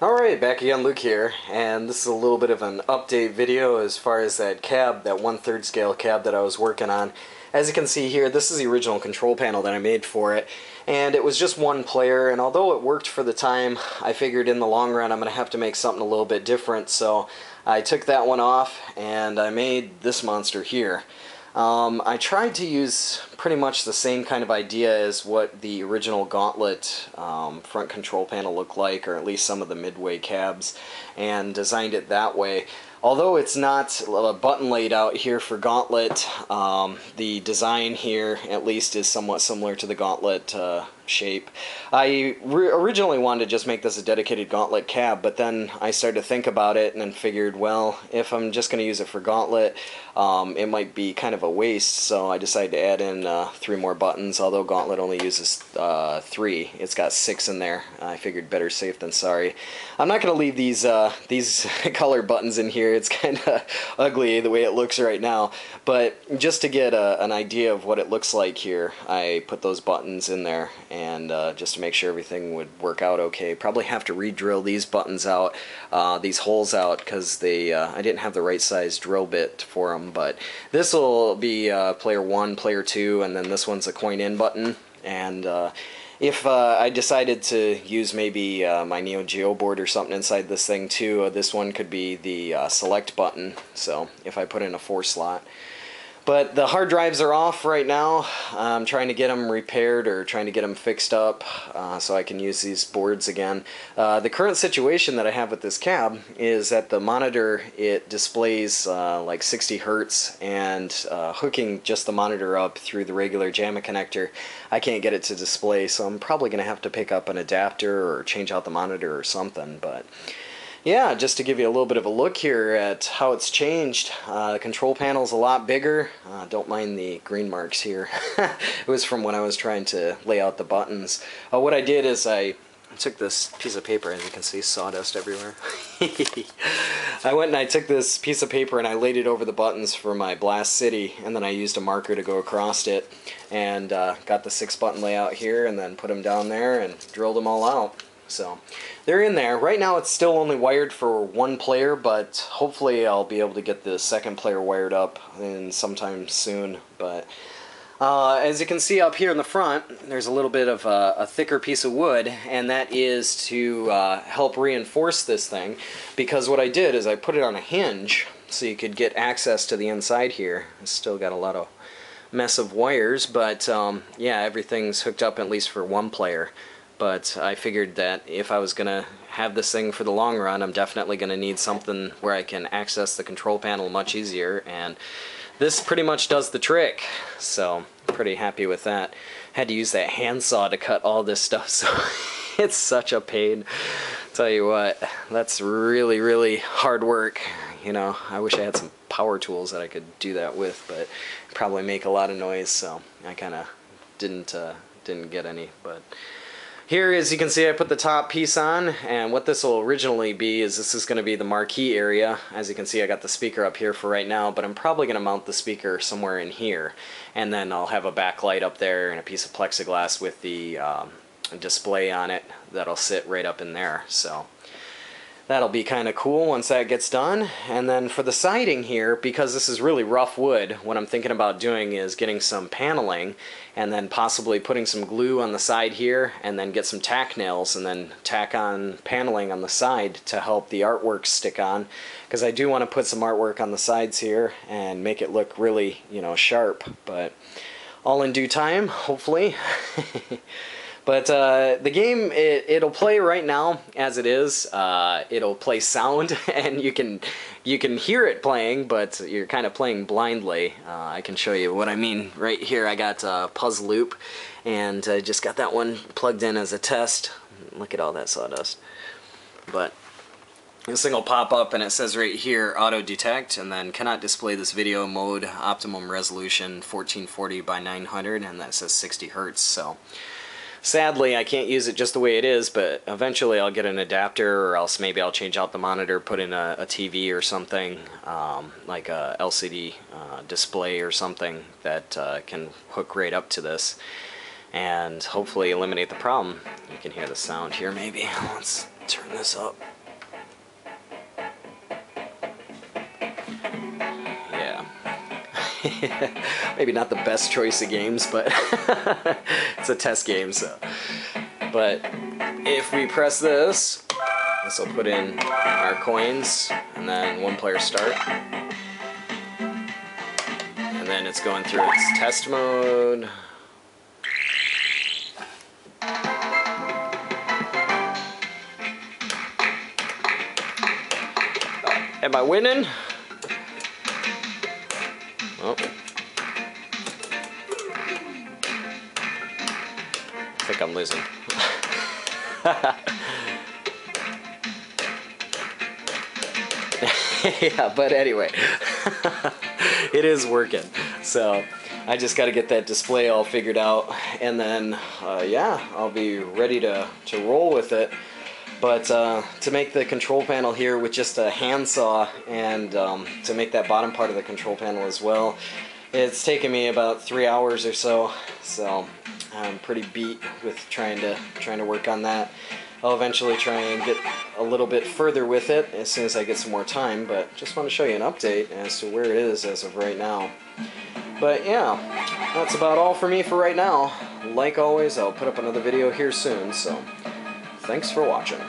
Alright, back again, Luke here, and this is a little bit of an update video as far as that cab, that 1/3 scale cab that I was working on. As you can see here, this is the original control panel that I made for it, and it was just one player, and although it worked for the time, I figured in the long run I'm going to have to make something a little bit different, so I took that one off and I made this monster here. I tried to use pretty much the same kind of idea as what the original Gauntlet front control panel looked like, or at least some of the midway cabs, and designed it that way. Although it's not a button laid out here for Gauntlet, the design here at least is somewhat similar to the Gauntlet shape. I originally wanted to just make this a dedicated Gauntlet cab, but then I started to think about it and then figured, well, if I'm just going to use it for Gauntlet, it might be kind of a waste, so I decided to add in 3 more buttons, although Gauntlet only uses 3. It's got 6 in there. I figured better safe than sorry. I'm not going to leave these color buttons in here. It's kind of ugly the way it looks right now, but just to get an idea of what it looks like here, I put those buttons in there, and just to make sure everything would work out okay. Probably have to re-drill these buttons out, these holes out, because I didn't have the right size drill bit for them, but this will be player 1, player 2, and then this one's a coin in button. And if I decided to use maybe my neo-geo board or something inside this thing too, this one could be the select button, so if I put in a 4 slot. But the hard drives are off right now. I'm trying to get them repaired or trying to get them fixed up so I can use these boards again. The current situation that I have with this cab is that the monitor, it displays like 60 hertz, and hooking just the monitor up through the regular JAMA connector, I can't get it to display, so I'm probably going to have to pick up an adapter or change out the monitor or something. But yeah, just to give you a little bit of a look here at how it's changed. The control panel's a lot bigger. Don't mind the green marks here. It was from when I was trying to lay out the buttons. What I did is I took this piece of paper, as you can see, sawdust everywhere. I went and I took this piece of paper and I laid it over the buttons for my Blast City, and then I used a marker to go across it, and got the 6-button layout here, and then put them down there and drilled them all out. So they're in there. Right now it's still only wired for 1 player, but hopefully I'll be able to get the 2nd player wired up in sometime soon. But as you can see up here in the front, there's a little bit of a thicker piece of wood, and that is to help reinforce this thing, because what I did is I put it on a hinge so you could get access to the inside here. It's still got a lot of mess of wires, but yeah, everything's hooked up at least for 1 player. But I figured that if I was going to have this thing for the long run, I'm definitely going to need something where I can access the control panel much easier, and this pretty much does the trick. So I'm pretty happy with that. Had to use that handsaw to cut all this stuff, so it's such a pain. Tell you what, that's really, really hard work. You know, I wish I had some power tools that I could do that with, but it'd probably make a lot of noise, so I kind of didn't get any. But here, as you can see, I put the top piece on, and what this will originally be is this is going to be the marquee area. As you can see, I got the speaker up here for right now, but I'm probably going to mount the speaker somewhere in here, and then I'll have a backlight up there and a piece of plexiglass with the display on it that'll sit right up in there. So that'll be kind of cool once that gets done. And then for the siding here, because this is really rough wood, what I'm thinking about doing is getting some paneling and then possibly putting some glue on the side here, and then get some tack nails and then tack on paneling on the side to help the artwork stick on, because I do want to put some artwork on the sides here and make it look really, you know, sharp. But all in due time, hopefully. But the game, it'll play right now as it is. It'll play sound, and you can hear it playing, but you're kind of playing blindly. I can show you what I mean right here. I got a Puzzle Loop, and I just got that one plugged in as a test. Look at all that sawdust. But this thing will pop up, and it says right here, auto detect, and then cannot display this video mode, optimum resolution 1440 by 900, and that says 60 hertz. So sadly, I can't use it just the way it is, but eventually I'll get an adapter, or else maybe I'll change out the monitor, put in a TV or something, like a LCD display or something that can hook right up to this, and hopefully eliminate the problem. You can hear the sound here maybe. Let's Turn this up. Yeah. Maybe not the best choice of games, but it's a test game, so. But if we press this, this will put in our coins, and then one player start. And then it's going through its test mode. Am I winning? Oh. I think I'm losing. Yeah, but anyway, it is working. So I just got to get that display all figured out, and then yeah, I'll be ready to roll with it. But to make the control panel here with just a handsaw, and to make that bottom part of the control panel as well, it's taken me about 3 hours or so. So I'm pretty beat with trying to work on that. I'll eventually try and get a little bit further with it as soon as I get some more time, but just want to show you an update as to where it is as of right now. But yeah, that's about all for me for right now. Like always, I'll put up another video here soon, so thanks for watching.